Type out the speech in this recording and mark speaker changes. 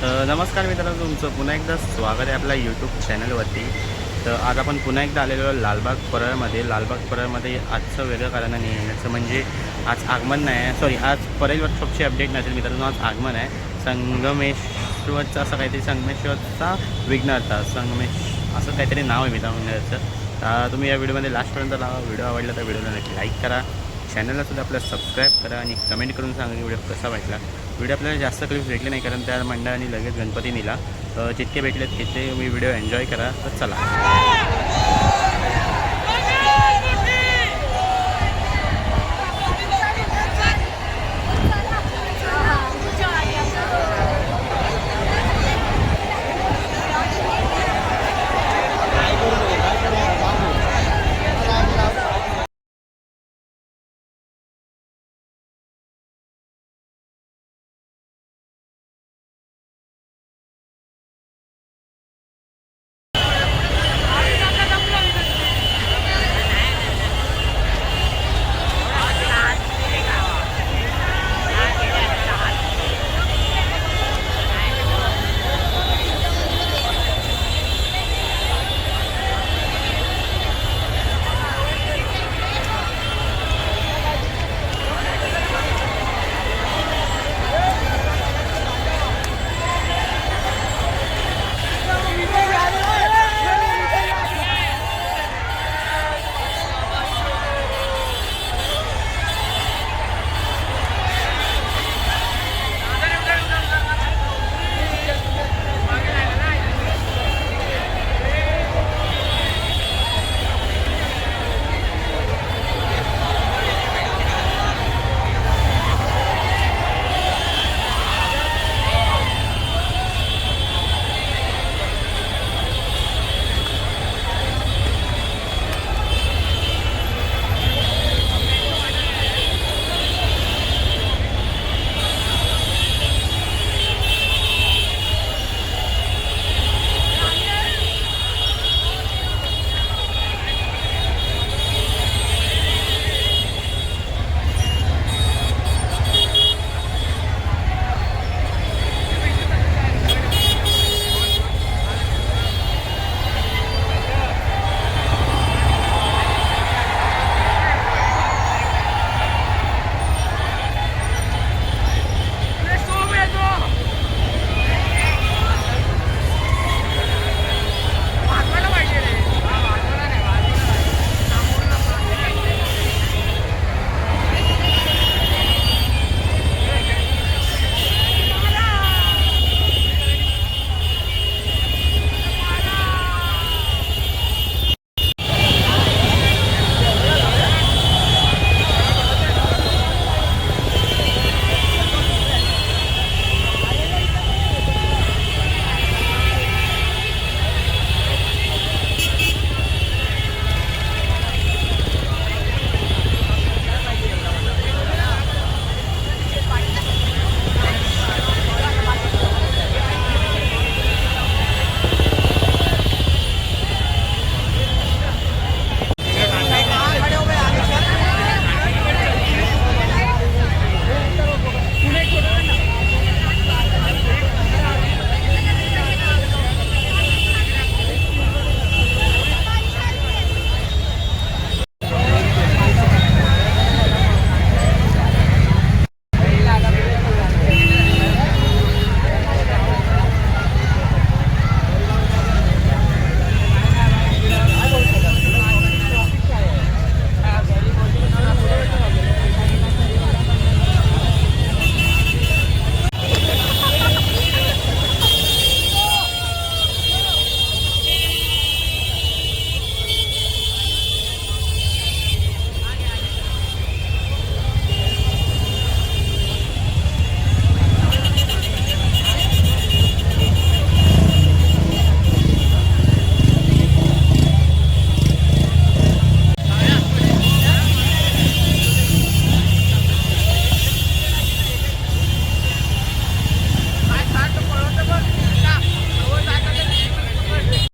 Speaker 1: नमस्कार मित्रांनो, तुमचं पुन्हा एकदा स्वागत आहे आपल्या यूट्यूब चॅनलवरती. तर आज आपण पुन्हा एकदा आलेलो लालबाग परळमध्ये. लालबाग परळमध्ये आजचं वेगळं कारण नाही येण्याचं म्हणजे आज आगमन नाही आहे, सॉरी आज परळ वर्कशॉपची अपडेट नसेल मित्रांनो. आज आगमन आहे संगमेश्वरचं, असं काहीतरी संगमेश्वरचा विघ्नहर्ता संगमेश असं काहीतरी नाव आहे मित्रांनो. तुम्ही या व्हिडिओमध्ये लास्टपर्यंत लावा. व्हिडिओ आवडला तर व्हिडिओला नक्की लाईक करा, चॅनलला सुद्धा आपल्याला सबस्क्राईब करा आणि कमेंट करून सांगा की व्हिडिओ कसा वाटला. व्हिडिओ आपल्याला जास्त क्लिप्स भेटले नाही कारण त्या मंडळाने लगेच गणपती नेला. जितके भेटलेत तिथे मी व्हिडिओ एन्जॉय करा. तर चला.